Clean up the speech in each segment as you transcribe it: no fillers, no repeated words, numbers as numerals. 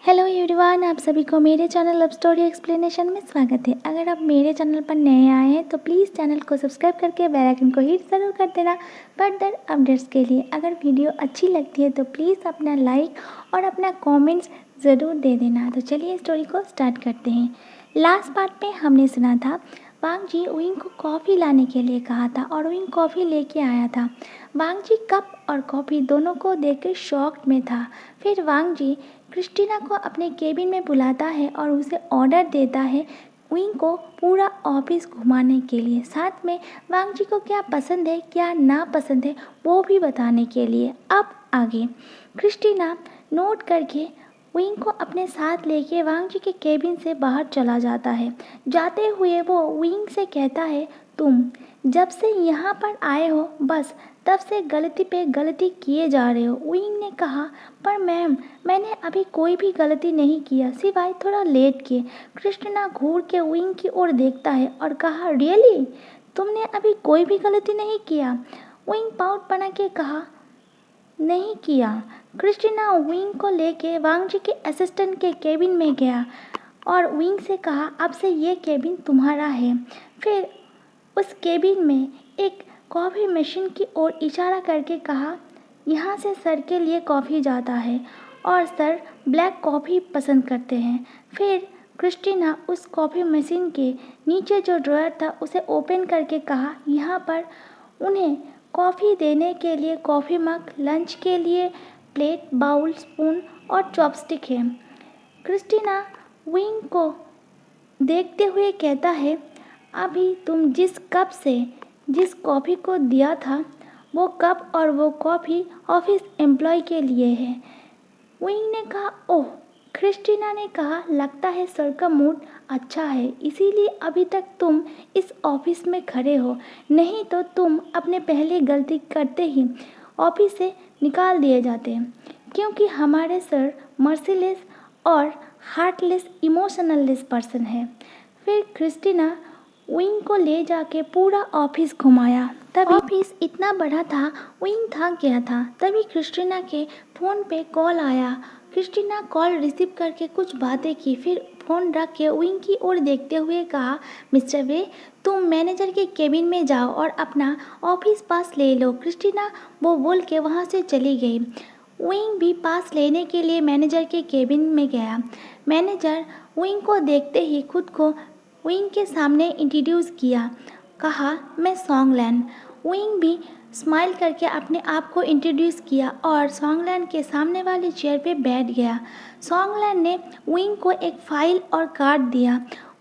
Hello everyone, आप सभी को मेरे चैनल लव स्टोरी एक्सप्लेनेशन में स्वागत है। अगर आप मेरे चैनल पर नए आए हैं तो प्लीज़ चैनल को सब्सक्राइब करके बेल आइकन को हिट ज़रूर कर देना फर्दर अपडेट्स के लिए। अगर वीडियो अच्छी लगती है तो प्लीज़ अपना लाइक और अपना कमेंट्स ज़रूर दे देना। तो चलिए स्टोरी को स्टार्ट करते हैं। लास्ट पार्ट में हमने सुना था वांग जी विंग को कॉफ़ी लाने के लिए कहा था और विंग कॉफ़ी लेके आया था। वांग जी कप और कॉफ़ी दोनों को देखकर शॉक्ड में था। फिर वांग जी क्रिस्टीना को अपने केबिन में बुलाता है और उसे ऑर्डर देता है विंग को पूरा ऑफिस घुमाने के लिए, साथ में वांग जी को क्या पसंद है क्या ना पसंद है वो भी बताने के लिए। अब आगे क्रिस्टीना नोट करके विंग को अपने साथ लेके वांग जी के केबिन से बाहर चला जाता है। जाते हुए वो विंग से कहता है, तुम जब से यहाँ पर आए हो बस तब से गलती पे गलती किए जा रहे हो। विंग ने कहा, पर मैम मैंने अभी कोई भी गलती नहीं किया सिवाय थोड़ा लेट किए। क्रिस्टीना घूर के विंग की ओर देखता है और कहा, रियली तुमने अभी कोई भी गलती नहीं किया? विंग पाउट बना के कहा, नहीं किया। क्रिस्टीना विंग को लेके वांग जी के असिस्टेंट के केबिन में गया और विंग से कहा, अब से ये केबिन तुम्हारा है। फिर उस केबिन में एक कॉफ़ी मशीन की ओर इशारा करके कहा, यहाँ से सर के लिए कॉफ़ी जाता है और सर ब्लैक कॉफ़ी पसंद करते हैं। फिर क्रिस्टीना उस कॉफ़ी मशीन के नीचे जो ड्रॉयर था उसे ओपन करके कहा, यहाँ पर उन्हें कॉफ़ी देने के लिए कॉफ़ी मग, लंच के लिए प्लेट, बाउल, स्पून और चॉपस्टिक है। क्रिस्टीना विंग को देखते हुए कहता है, अभी तुम जिस कप से जिस कॉफ़ी को दिया था वो कप और वो कॉफ़ी ऑफिस एम्प्लॉय के लिए है। विंग ने कहा, ओह। क्रिस्टीना ने कहा, लगता है सर का मूड अच्छा है इसीलिए अभी तक तुम इस ऑफिस में खड़े हो, नहीं तो तुम अपने पहले गलती करते ही ऑफिस से निकाल दिए जाते, क्योंकि हमारे सर मर्सीलेस और हार्टलेस इमोशनललेस पर्सन है। फिर क्रिस्टीना विंग को ले जाके पूरा ऑफिस घुमाया। तभी ऑफिस इतना बड़ा था विंग थक गया था। तभी क्रिस्टीना के फ़ोन पे कॉल आया। क्रिस्टीना कॉल रिसीव करके कुछ बातें की, फिर फ़ोन रख के विंग की ओर देखते हुए कहा, मिस्टर वे तुम मैनेजर के केबिन में जाओ और अपना ऑफिस पास ले लो। क्रिस्टीना वो बोल के वहाँ से चली गई। विंग भी पास लेने के लिए मैनेजर के केबिन में गया। मैनेजर विंग को देखते ही खुद को विंग के सामने इंट्रोड्यूस किया, कहा, मैं सॉन्गलैंड। विंग भी स्माइल करके अपने आप को इंट्रोड्यूस किया और सॉन्गलैंड के सामने वाली चेयर पे बैठ गया। सॉन्गलैंड ने विंग को एक फाइल और कार्ड दिया।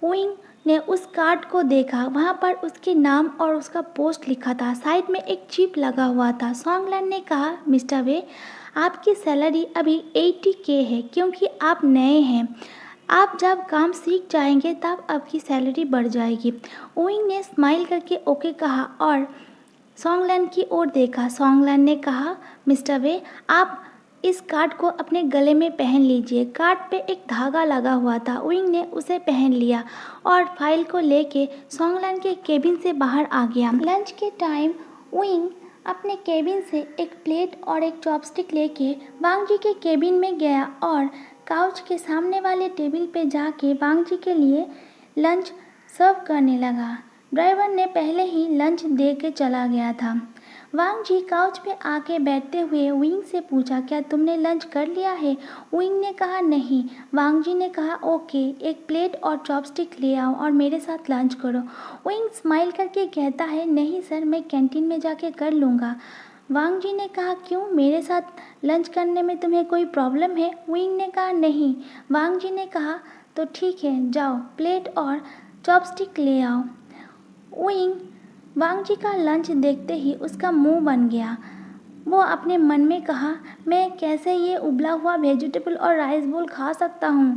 विंग ने उस कार्ड को देखा, वहाँ पर उसके नाम और उसका पोस्ट लिखा था। साइड में एक चिप लगा हुआ था। सॉन्गलैंड ने कहा, मिस्टर वे आपकी सैलरी अभी 80K है क्योंकि आप नए हैं। आप जब काम सीख जाएंगे तब आपकी सैलरी बढ़ जाएगी। विंग ने स्माइल करके ओके कहा और सॉन्गलैंड की ओर देखा। सॉन्गलैंड ने कहा, मिस्टर वे आप इस कार्ड को अपने गले में पहन लीजिए। कार्ड पे एक धागा लगा हुआ था। विंग ने उसे पहन लिया और फाइल को लेके सॉन्गलैंड के केबिन से बाहर आ गया। लंच के टाइम विंग अपने केबिन से एक प्लेट और एक चॉपस्टिक लेके वांग जी के केबिन में गया और काउच के सामने वाले टेबल पे जाके वांग जी के लिए लंच सर्व करने लगा। ड्राइवर ने पहले ही लंच दे के चला गया था। वांग जी काउच पे आके बैठते हुए विंग से पूछा, क्या तुमने लंच कर लिया है? विंग ने कहा, नहीं। वांग जी ने कहा, ओके, एक प्लेट और चॉपस्टिक ले आओ और मेरे साथ लंच करो। विंग स्माइल करके कहता है, नहीं सर, मैं कैंटीन में जाके कर लूँगा। वांग जी ने कहा, क्यों, मेरे साथ लंच करने में तुम्हें कोई प्रॉब्लम है? विंग ने कहा, नहीं। वांग जी ने कहा, तो ठीक है, जाओ प्लेट और चॉपस्टिक ले आओ। विंग वांग जी का लंच देखते ही उसका मुंह बन गया। वो अपने मन में कहा, मैं कैसे ये उबला हुआ वेजिटेबल और राइस बोल खा सकता हूँ।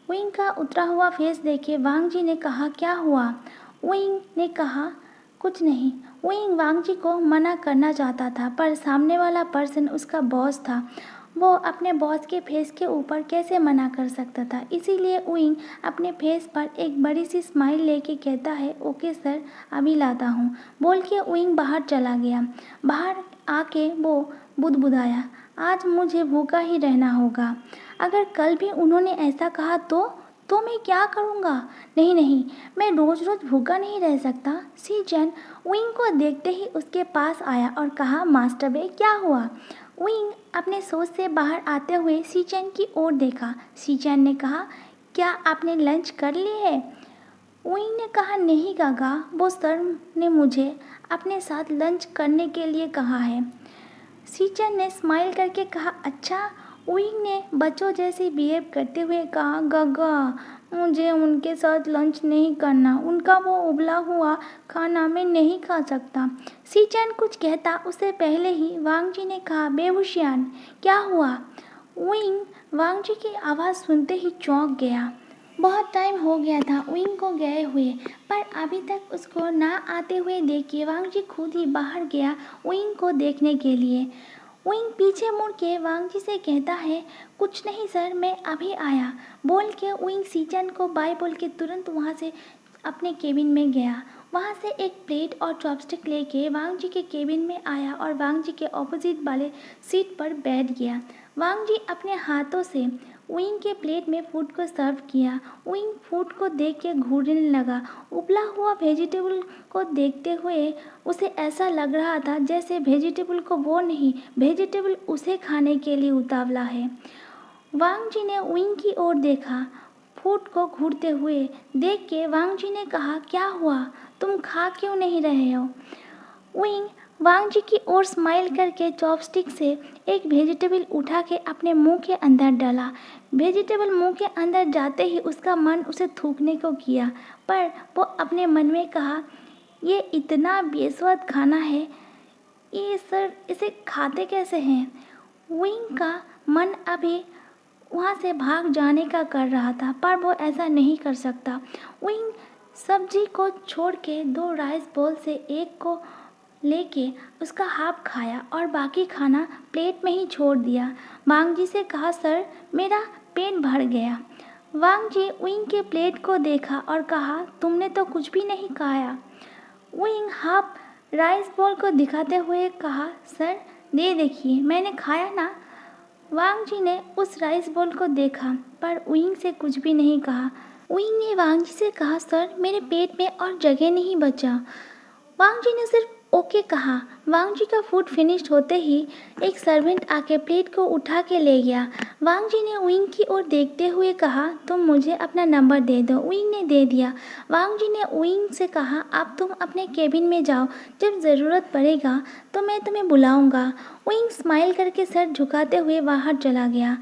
विंग का उतरा हुआ फेस देखे वांग जी ने कहा, क्या हुआ? विंग ने कहा, कुछ नहीं। विंग वांग जी को मना करना चाहता था पर सामने वाला पर्सन उसका बॉस था। वो अपने बॉस के फेस के ऊपर कैसे मना कर सकता था, इसीलिए विंग अपने फेस पर एक बड़ी सी स्माइल लेके कहता है, ओके सर, अभी लाता हूँ, बोल के विंग बाहर चला गया। बाहर आके वो बुदबुदाया, आज मुझे भूखा ही रहना होगा। अगर कल भी उन्होंने ऐसा कहा तो मैं क्या करूँगा? नहीं नहीं, मैं रोज़ रोज़ भूखा नहीं रह सकता। शीचेन विंग को देखते ही उसके पास आया और कहा, मास्टर बे क्या हुआ? विंग अपने सोच से बाहर आते हुए शीचेन की ओर देखा। शीचेन ने कहा, क्या आपने लंच कर ली है? विंग ने कहा, नहीं काका, वो सर ने मुझे अपने साथ लंच करने के लिए कहा है। शीचेन ने स्माइल करके कहा, अच्छा। विंग ने बच्चों जैसे बिहेव करते हुए कहा, गगा मुझे उनके साथ लंच नहीं करना, उनका वो उबला हुआ खाना मैं नहीं खा सकता। शीचेन कुछ कहता उससे पहले ही वांग जी ने कहा, बेहुशियान क्या हुआ? विंग वांग जी की आवाज़ सुनते ही चौंक गया। बहुत टाइम हो गया था विंग को गए हुए, पर अभी तक उसको ना आते हुए देख के वांग जी खुद ही बाहर गया विंग को देखने के लिए। विंग पीछे मुड़ के वांग जी से कहता है, कुछ नहीं सर, मैं अभी आया। बोल के विंग शीचेन को बाय बोल के तुरंत वहाँ से अपने केबिन में गया। वहाँ से एक प्लेट और चॉपस्टिक लेके वांग जी के केबिन में आया और वांग जी के ऑपोजिट वाले सीट पर बैठ गया। वांग जी अपने हाथों से विंग के प्लेट में फूड को सर्व किया। विंग फूड को देख के घूरने लगा। उबला हुआ वेजिटेबल को देखते हुए उसे ऐसा लग रहा था जैसे वेजिटेबल को वो नहीं, वेजिटेबल उसे खाने के लिए उतावला है। वांग जी ने विंग की ओर देखा। फूड को घूरते हुए देख के वांग जी ने कहा, क्या हुआ, तुम खा क्यों नहीं रहे हो? विंग वांग जी की ओर स्माइल करके चॉपस्टिक से एक वेजिटेबल उठा के अपने मुंह के अंदर डाला। वेजिटेबल मुंह के अंदर जाते ही उसका मन उसे थूकने को किया, पर वो अपने मन में कहा, ये इतना बेस्वाद खाना है, ये सर इसे खाते कैसे हैं? विंग का मन अभी वहाँ से भाग जाने का कर रहा था, पर वो ऐसा नहीं कर सकता। विंग सब्जी को छोड़ के 2 राइस बॉल से एक को लेके उसका हाफ खाया और बाकी खाना प्लेट में ही छोड़ दिया। वांग जी से कहा, सर मेरा पेट भर गया। वांग जी विंग के प्लेट को देखा और कहा, तुमने तो कुछ भी नहीं खाया। विंग हाफ राइस बॉल को दिखाते हुए कहा, सर दे देखिए, मैंने खाया ना। वांग जी ने उस राइस बॉल को देखा पर विंग से कुछ भी नहीं कहा। विंग ने वांग जी से कहा, सर मेरे पेट में और जगह नहीं बचा। वांग जी ने सिर्फ ओके कहा। वांग जी का फूड फिनिश होते ही एक सर्वेंट आके प्लेट को उठा के ले गया। वांग जी ने विंग की ओर देखते हुए कहा, तुम मुझे अपना नंबर दे दो। विंग ने दे दिया। वांग जी ने विंग से कहा, अब तुम अपने केबिन में जाओ, जब ज़रूरत पड़ेगा तो मैं तुम्हें बुलाऊंगा। विंग स्माइल करके सर झुकाते हुए बाहर चला गया।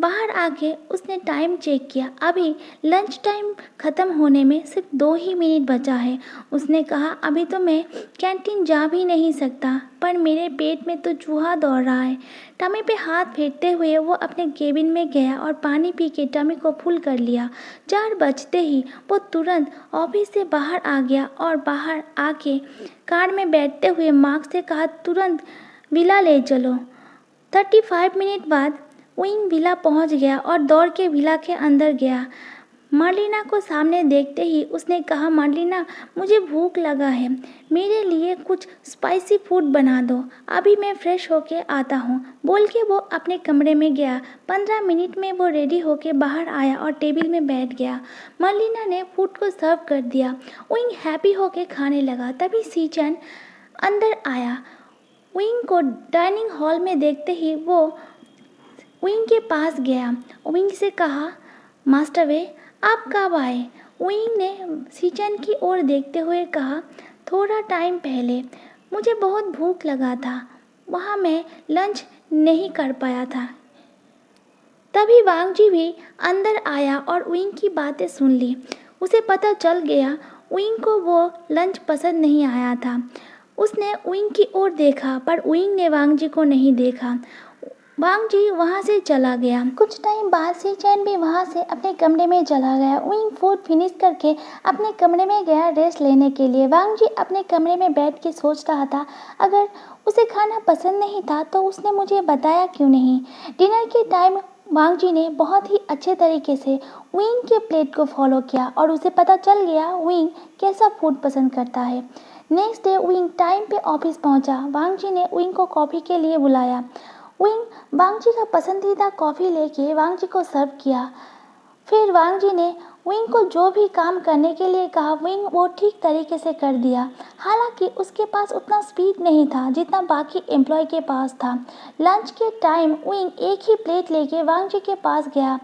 बाहर आके उसने टाइम चेक किया। अभी लंच टाइम ख़त्म होने में सिर्फ 2 ही मिनट बचा है। उसने कहा, अभी तो मैं कैंटीन जा भी नहीं सकता, पर मेरे पेट में तो चूहा दौड़ रहा है। टमी पे हाथ फेरते हुए वो अपने केबिन में गया और पानी पी के टमी को फुल कर लिया। 4 बजते ही वो तुरंत ऑफिस से बाहर आ गया और बाहर आके कार में बैठते हुए मार्क से कहा, तुरंत विला ले चलो। 35 मिनट बाद विंग विला पहुंच गया और दौड़ के विला के अंदर गया। मार्लिना को सामने देखते ही उसने कहा, मार्लिना मुझे भूख लगा है, मेरे लिए कुछ स्पाइसी फूड बना दो, अभी मैं फ्रेश होके आता हूँ। बोल के वो अपने कमरे में गया। 15 मिनट में वो रेडी होके बाहर आया और टेबल में बैठ गया। मार्लिना ने फूड को सर्व कर दिया। विंग हैप्पी होके खाने लगा। तभी शीचेन अंदर आया। विंग को डाइनिंग हॉल में देखते ही वो विंग के पास गया। विंग से कहा, मास्टर वे आप कब आए? विंग ने शीचेन की ओर देखते हुए कहा, थोड़ा टाइम पहले। मुझे बहुत भूख लगा था, वहाँ मैं लंच नहीं कर पाया था। तभी वांग जी भी अंदर आया और विंग की बातें सुन ली। उसे पता चल गया विंग को वो लंच पसंद नहीं आया था। उसने विंग की ओर देखा पर विंग ने वांग जी को नहीं देखा। वांग जी वहाँ से चला गया। कुछ टाइम बाद शीचेन भी वहाँ से अपने कमरे में चला गया। विंग फूड फिनिश करके अपने कमरे में गया रेस्ट लेने के लिए। वांग जी अपने कमरे में बैठ के सोच रहा था, अगर उसे खाना पसंद नहीं था तो उसने मुझे बताया क्यों नहीं। डिनर के टाइम वांग जी ने बहुत ही अच्छे तरीके से विंग के प्लेट को फॉलो किया और उसे पता चल गया विंग कैसा फूड पसंद करता है। नेक्स्ट डे विंग टाइम पे ऑफिस पहुंचा। वांग जी ने विंग को कॉफ़ी के लिए बुलाया। विंग वांग जी का पसंदीदा कॉफ़ी लेके वांग जी को सर्व किया। फिर वांग जी ने विंग को जो भी काम करने के लिए कहा विंग वो ठीक तरीके से कर दिया। हालांकि उसके पास उतना स्पीड नहीं था जितना बाकी एम्प्लॉय के पास था। लंच के टाइम विंग एक ही प्लेट लेके वांग जी के पास गया।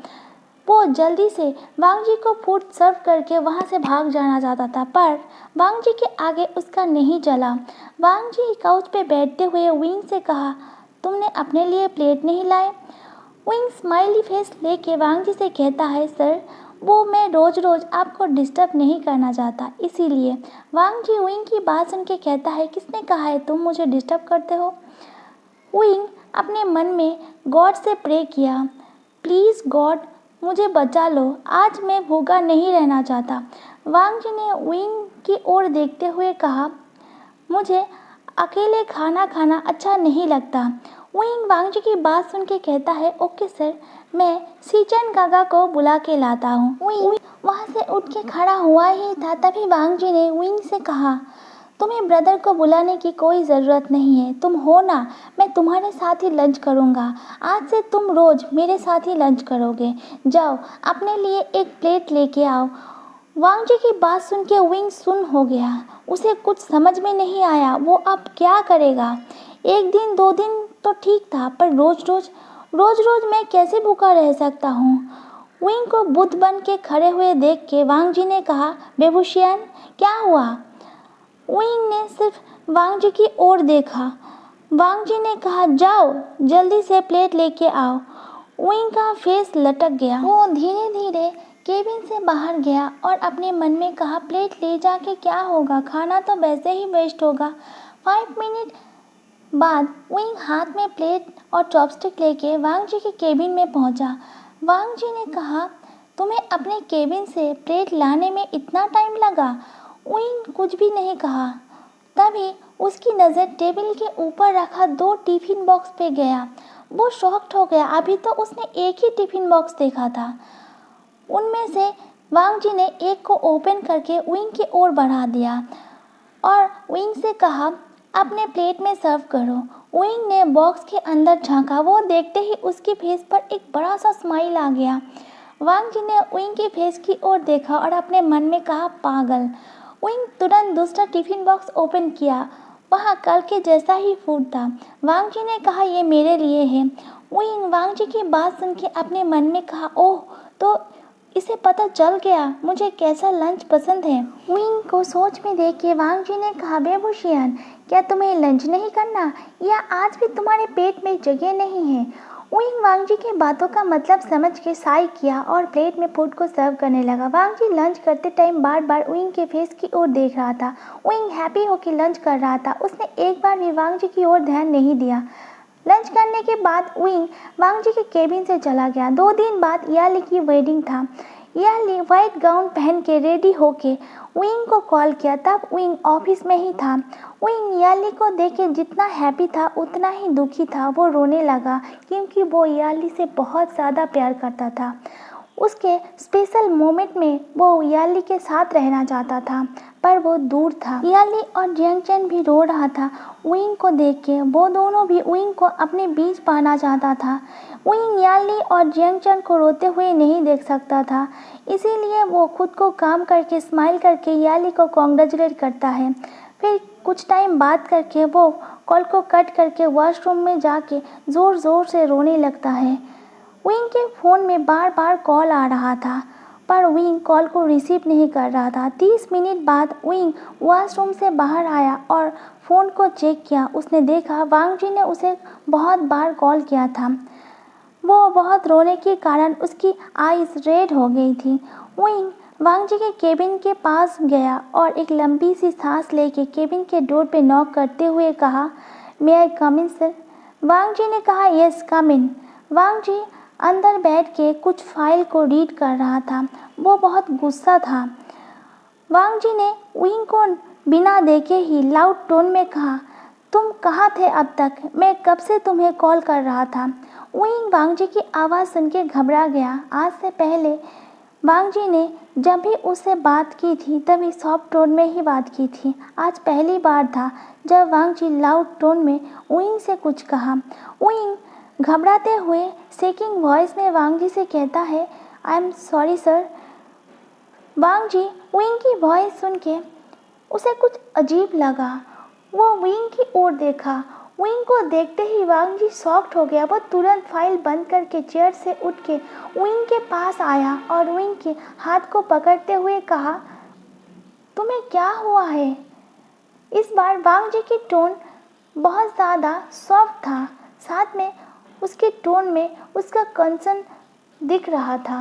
वो जल्दी से वांग जी को फूड सर्व करके वहाँ से भाग जाना चाहता था, पर वांग जी के आगे उसका नहीं चला। वांग जी काउच पे बैठते हुए विंग से कहा, तुमने अपने लिए प्लेट नहीं लाए? विंग स्माइली फेस लेके वांग जी से कहता है, सर वो मैं रोज़ रोज़ आपको डिस्टर्ब नहीं करना चाहता इसीलिए। वांग जी विंग की बात सुन के कहता है, किसने कहा है तुम मुझे डिस्टर्ब करते हो? विंग अपने मन में गॉड से प्रे किया, प्लीज़ गॉड मुझे बचा लो, आज मैं भूखा नहीं रहना चाहता। वांग जी ने विंग की ओर देखते हुए कहा, मुझे अकेले खाना खाना अच्छा नहीं लगता। विंग वांग जी की बात सुन के कहता है, ओके सर, मैं सीचन काका को बुला के लाता हूँ। विंग वहाँ से उठ के खड़ा हुआ ही था तभी वांग जी ने विंग से कहा, तुम्हें ब्रदर को बुलाने की कोई ज़रूरत नहीं है, तुम हो ना, मैं तुम्हारे साथ ही लंच करूँगा। आज से तुम रोज़ मेरे साथ ही लंच करोगे। जाओ अपने लिए एक प्लेट लेके आओ। वांग जी की बात सुन के विंग सुन हो गया। उसे कुछ समझ में नहीं आया वो अब क्या करेगा। एक दिन 2 दिन तो ठीक था, पर रोज रोज मैं कैसे भूखा रह सकता हूँ। विंग को बुद्ध बन के खड़े हुए देख के वांग जी ने कहा, बेबुशियन क्या हुआ? विंग ने सिर्फ वांग जी की ओर देखा। वांग जी ने कहा, जाओ जल्दी से प्लेट लेके आओ। विंग का फेस लटक गया। वो धीरे धीरे केबिन से बाहर गया और अपने मन में कहा, प्लेट ले जाके क्या होगा, खाना तो वैसे ही वेस्ट होगा। 5 मिनट बाद विंग हाथ में प्लेट और चॉपस्टिक लेके वांग जी के केबिन में पहुंचा। वांग जी ने कहा, तुम्हें अपने केबिन से प्लेट लाने में इतना टाइम लगा? विंग कुछ भी नहीं कहा। तभी उसकी नज़र टेबल के ऊपर रखा 2 टिफ़िन बॉक्स पे गया। वो शॉक्ड हो गया, अभी तो उसने एक ही टिफ़िन बॉक्स देखा था। उनमें से वांग जी ने एक को ओपन करके विंग की ओर बढ़ा दिया और विंग से कहा, अपने प्लेट में सर्व करो। विंग ने बॉक्स के अंदर झांका। वो देखते ही उसकी फेस पर एक बड़ा सा स्माइल आ गया। वांग जी ने विंग की फेस की ओर देखा और अपने मन में कहा, पागल। विंग तुरंत दूसरा टिफ़िन बॉक्स ओपन किया। वहाँ कल के जैसा ही फूड था। वांग जी ने कहा, ये मेरे लिए है। विंग वांग जी की बात सुन के अपने मन में कहा, ओह, तो इसे पता चल गया मुझे कैसा लंच पसंद है। विंग को सोच में देख के वांग जी ने कहा, बेबुशियन क्या तुम्हें लंच नहीं करना या आज भी तुम्हारे पेट में जगह नहीं है? विंग वांग जी की बातों का मतलब समझ के साई किया और प्लेट में फूड को सर्व करने लगा। वांग जी लंच करते टाइम बार बार विंग के फेस की ओर देख रहा था। विंग हैप्पी होकर लंच कर रहा था। उसने एक बार भी वांग जी की ओर ध्यान नहीं दिया। लंच करने के बाद विंग वांग जी के केबिन से चला गया। 2 दिन बाद याली की वेडिंग था। याली वाइट गाउन पहन के रेडी होके विंग को कॉल किया। तब विंग ऑफिस में ही था। विंग याली को देख के जितना हैप्पी था उतना ही दुखी था। वो रोने लगा क्योंकि वो याली से बहुत ज़्यादा प्यार करता था। उसके स्पेशल मोमेंट में वो याली के साथ रहना चाहता था, पर वो दूर था। याली और जियांगचैन भी रो रहा था विंग को देख के। वो दोनों भी विंग को अपने बीच पाना चाहता था। विंग याली और जियांगचैन को रोते हुए नहीं देख सकता था, इसीलिए वो खुद को काम करके स्माइल करके याली को कॉन्ग्रेचुलेट करता है। फिर कुछ टाइम बात करके वो कॉल को कट करके वॉशरूम में जाके ज़ोर ज़ोर से रोने लगता है। विंग के फ़ोन में बार बार कॉल आ रहा था, पर विंग कॉल को रिसीव नहीं कर रहा था। 30 मिनट बाद विंग वॉशरूम से बाहर आया और फ़ोन को चेक किया। उसने देखा वांग जी ने उसे बहुत बार कॉल किया था। वो बहुत रोने के कारण उसकी आईज रेड हो गई थी। विंग वांग जी के केबिन के पास गया और एक लंबी सी सांस लेके केबिन के डोर पे नॉक करते हुए कहा, मे आई कम इन सर? वांग जी ने कहा, यस कम इन। वांग जी अंदर बैठ के कुछ फाइल को रीड कर रहा था। वो बहुत गुस्सा था। वांग जी ने विंग को बिना देखे ही लाउड टोन में कहा, तुम कहाँ थे अब तक? मैं कब से तुम्हें कॉल कर रहा था। विंग वांग जी की आवाज़ सुन के घबरा गया। आज से पहले वांग जी ने जब भी उससे बात की थी तभी सॉफ्ट टोन में ही बात की थी। आज पहली बार था जब वांग जी लाउड टोन में विंग से कुछ कहा। विंग घबराते हुए शेकिंग वॉइस में वांग जी से कहता है, I am sorry sir. Wang ji wing की वॉइस सुन के उसे कुछ अजीब लगा। वो विंग की ओर देखा। विंग को देखते ही वांग जी शॉक्ड हो गया। वो तुरंत फाइल बंद करके चेयर से उठ के विंग के पास आया और विंग के हाथ को पकड़ते हुए कहा, तुम्हें क्या हुआ है? इस बार वांग जी की टोन बहुत ज़्यादा सॉफ्ट था, साथ में उसके टोन में उसका कंसर्न दिख रहा था।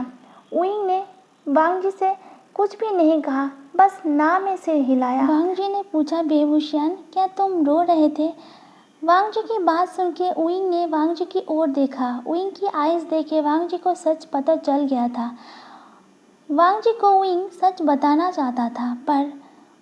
विंग ने वांग जी से कुछ भी नहीं कहा, बस ना में सिर हिलाया। वांग जी ने पूछा, बेबुशियान क्या तुम रो रहे थे? वांग जी की बात सुन के विंग ने वांग जी की ओर देखा। विंग की आइज़ देखे वांग जी को सच पता चल गया था। वांग जी को विंग सच बताना चाहता था, पर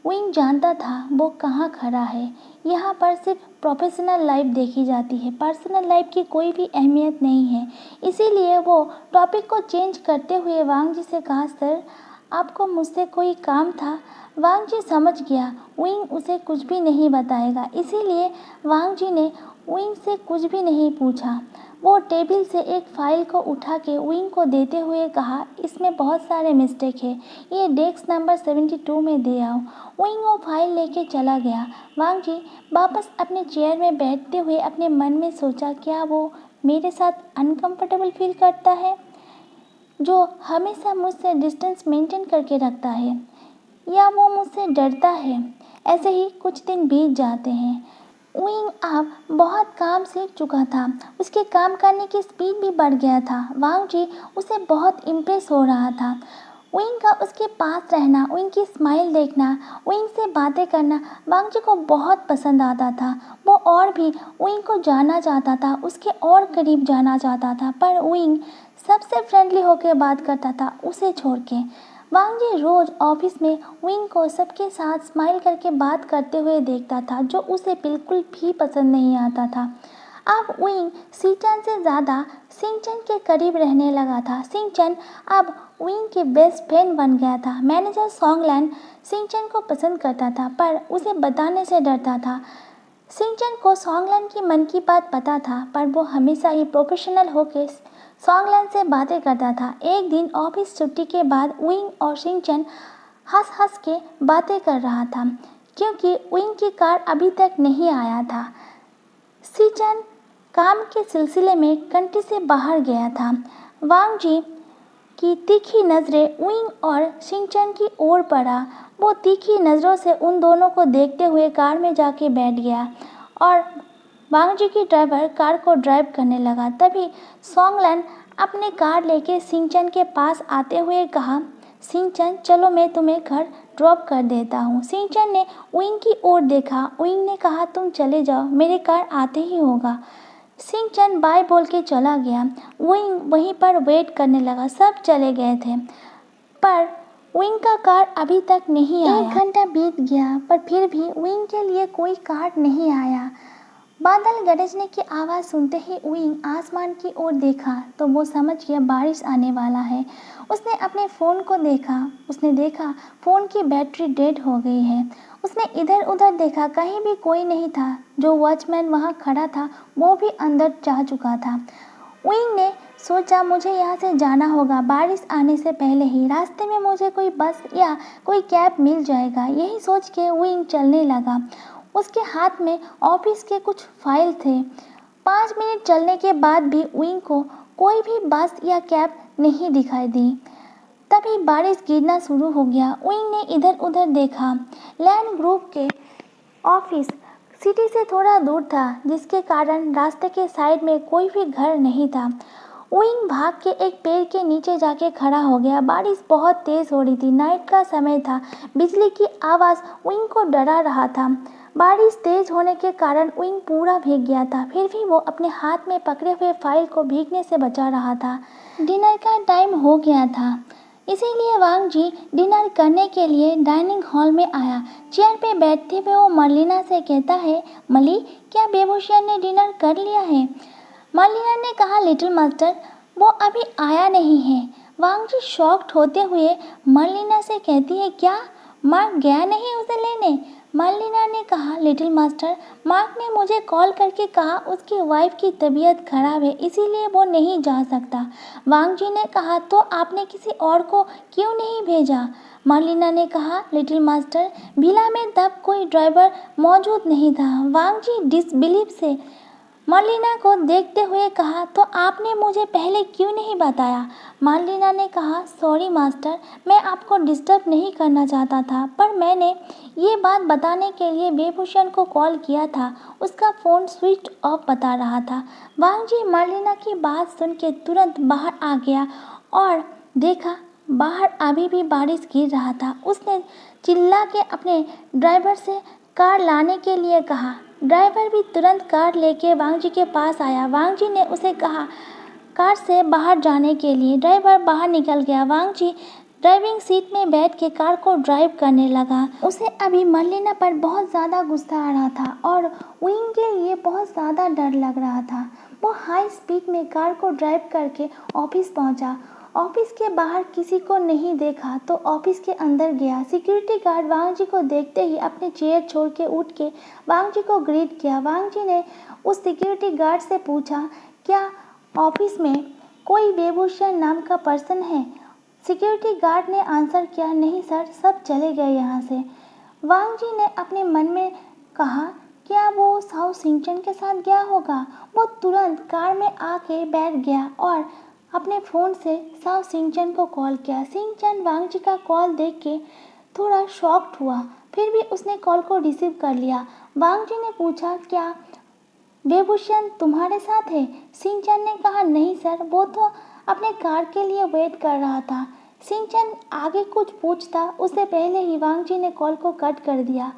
विंग जानता था वो कहाँ खड़ा है। यहाँ पर सिर्फ प्रोफेशनल लाइफ देखी जाती है, पर्सनल लाइफ की कोई भी अहमियत नहीं है। इसीलिए वो टॉपिक को चेंज करते हुए वांग जी से कहा, सर आपको मुझसे कोई काम था? वांग जी समझ गया विंग उसे कुछ भी नहीं बताएगा, इसीलिए वांग जी ने विंग से कुछ भी नहीं पूछा। वो टेबल से एक फ़ाइल को उठा के विंग को देते हुए कहा, इसमें बहुत सारे मिस्टेक है, ये डेस्क नंबर 72 में दे आओ। विंग वो फाइल लेके चला गया। वांग जी वापस अपने चेयर में बैठते हुए अपने मन में सोचा, क्या वो मेरे साथ अनकंफर्टेबल फील करता है, जो हमेशा मुझसे डिस्टेंस मेंटेन करके रखता है, या वो मुझसे डरता है? ऐसे ही कुछ दिन बीत जाते हैं। विंग अब बहुत काम सीख चुका था। उसके काम करने की स्पीड भी बढ़ गया था। वांग जी उसे बहुत इम्प्रेस हो रहा था। विंग का उसके पास रहना, विंग की स्माइल देखना, विंग से बातें करना वांग जी को बहुत पसंद आता था। वो और भी विंग को जानना चाहता था, उसके और करीब जाना चाहता था, पर विंग सबसे फ्रेंडली होकर बात करता था उसे छोड़ के। वांग जी रोज़ ऑफिस में विंग को सबके साथ स्माइल करके बात करते हुए देखता था, जो उसे बिल्कुल भी पसंद नहीं आता था। अब विंग सीचन से ज़्यादा सिंचन के करीब रहने लगा था। सिंचन अब विंग के बेस्ट फ्रेंड बन गया था। मैनेजर सॉन्गलैंड सिंचन को पसंद करता था, पर उसे बताने से डरता था। सिंचन को सॉन्गलैंड की मन की बात पता था, पर वो हमेशा ही प्रोफेशनल होकर सॉन्गलैंड से बातें करता था। एक दिन ऑफिस छुट्टी के बाद विंग और सिंचन हंस हंस के बातें कर रहा था, क्योंकि विंग की कार अभी तक नहीं आया था। सिंचन काम के सिलसिले में कंट्री से बाहर गया था। वांग जी की तीखी नज़रें विंग और सिंचन की ओर पड़ा। वो तीखी नज़रों से उन दोनों को देखते हुए कार में जाके बैठ गया और वांग जी की ड्राइवर कार को ड्राइव करने लगा। तभी सॉन्गलैंड अपनी कार लेके सिंचन के पास आते हुए कहा, सिंचन चलो मैं तुम्हें घर ड्रॉप कर देता हूँ। सिंचन ने विंग की ओर देखा। विंग ने कहा, तुम चले जाओ, मेरी कार आते ही होगा। सिंचन बाय बोल के चला गया। विंग वहीं पर वेट करने लगा। सब चले गए थे, पर विंग का कार अभी तक नहीं आया। 1 घंटा बीत गया, पर फिर भी विंग के लिए कोई कार नहीं आया। बादल गरजने की आवाज़ सुनते ही विंग आसमान की ओर देखा तो वो समझ गया बारिश आने वाला है। उसने अपने फ़ोन को देखा। उसने देखा फ़ोन की बैटरी डेड हो गई है। उसने इधर उधर देखा, कहीं भी कोई नहीं था। जो वॉचमैन वहाँ खड़ा था वो भी अंदर जा चुका था। विंग ने सोचा, मुझे यहाँ से जाना होगा बारिश आने से पहले ही। रास्ते में मुझे कोई बस या कोई कैब मिल जाएगा। यही सोच के विंग चलने लगा। उसके हाथ में ऑफिस के कुछ फाइल थे। 5 मिनट चलने के बाद भी विंग को कोई भी बस या कैब नहीं दिखाई दी। तभी बारिश गिरना शुरू हो गया। विंग ने इधर उधर देखा। लैंड ग्रुप के ऑफिस सिटी से थोड़ा दूर था, जिसके कारण रास्ते के साइड में कोई भी घर नहीं था। विंग भाग के एक पेड़ के नीचे जाके खड़ा हो गया। बारिश बहुत तेज़ हो रही थी। नाइट का समय था। बिजली की आवाज़ विंग को डरा रहा था। बारिश तेज़ होने के कारण विंग पूरा भीग गया था। फिर भी वो अपने हाथ में पकड़े हुए फाइल को भीगने से बचा रहा था। डिनर का टाइम हो गया था, इसीलिए वांग जी डिनर करने के लिए डाइनिंग हॉल में आया। चेयर पे बैठते हुए वो मर्लिना से कहता है, मली क्या बेबुशियन ने डिनर कर लिया है? मर्लिना ने कहा, लिटिल मास्टर वो अभी आया नहीं है। वांग जी शॉक्ड होते हुए मर्लिना से कहती है, क्या मार्क गया नहीं उसे लेने? मार्लिना ने कहा, लिटिल मास्टर, मार्क ने मुझे कॉल करके कहा उसकी वाइफ की तबीयत खराब है, इसीलिए वो नहीं जा सकता। वांग जी ने कहा, तो आपने किसी और को क्यों नहीं भेजा? मार्लिना ने कहा, लिटिल मास्टर, विला में तब कोई ड्राइवर मौजूद नहीं था। वांग जी डिसबिलीव से मार्लिना को देखते हुए कहा, तो आपने मुझे पहले क्यों नहीं बताया? मार्लिना ने कहा, सॉरी मास्टर, मैं आपको डिस्टर्ब नहीं करना चाहता था, पर मैंने ये बात बताने के लिए वेभूषण को कॉल किया था, उसका फ़ोन स्विच ऑफ बता रहा था। वांग जी मार्लिना की बात सुन के तुरंत बाहर आ गया और देखा बाहर अभी भी बारिश गिर रहा था। उसने चिल्ला के अपने ड्राइवर से कार लाने के लिए कहा। ड्राइवर भी तुरंत कार लेके वांग जी के पास आया। वांग जी ने उसे कहा कार से बाहर जाने के लिए। ड्राइवर बाहर निकल गया। वांग जी ड्राइविंग सीट में बैठ के कार को ड्राइव करने लगा। उसे अभी मार्लिना पर बहुत ज़्यादा गुस्सा आ रहा था और विंग के लिए बहुत ज़्यादा डर लग रहा था। वो हाई स्पीड में कार को ड्राइव करके ऑफिस पहुंचा। ऑफिस के बाहर किसी को नहीं देखा तो ऑफिस के अंदर गया। सिक्योरिटी गार्ड वांग जी को देखते ही अपने चेयर छोड़ के उठ के वांग जी को ग्रीट किया। वांग जी ने उस सिक्योरिटी गार्ड से पूछा, क्या ऑफिस में कोई वेभूषण नाम का पर्सन है? सिक्योरिटी गार्ड ने आंसर किया, नहीं सर, सब चले गए यहाँ से। वांग जी ने अपने मन में कहा, क्या वो साओ सिंचन के साथ गया होगा? वो तुरंत कार में आके बैठ गया और अपने फ़ोन से साओ सिंचन को कॉल किया। सिंचन वांग जी का कॉल देख के थोड़ा शॉक्ड हुआ, फिर भी उसने कॉल को रिसीव कर लिया। वांग जी ने पूछा, क्या वेभूषण तुम्हारे साथ है? सिंचन ने कहा, नहीं सर, वो तो अपने कार के लिए वेट कर रहा था। सिंचन आगे कुछ पूछता उससे पहले ही वांग जी ने कॉल को कट कर दिया।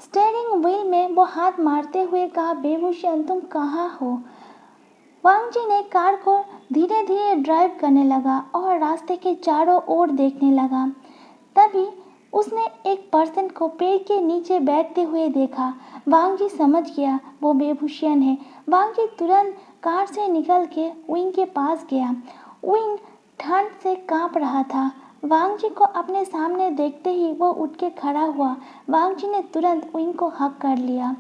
स्टीयरिंग व्हील में वो हाथ मारते हुए कहा, वेभूषण तुम कहाँ हो? वांग जी ने कार को धीरे धीरे ड्राइव करने लगा और रास्ते के चारों ओर देखने लगा। तभी उसने एक पर्सन को पेड़ के नीचे बैठते हुए देखा। वांग जी समझ गया वो वेभूषण है। वांग जी तुरंत कार से निकल के विंग के पास गया। विंग ठंड से कांप रहा था। वांग जी को अपने सामने देखते ही वो उठ के खड़ा हुआ। वांग जी ने तुरंत विंग को हग कर लिया।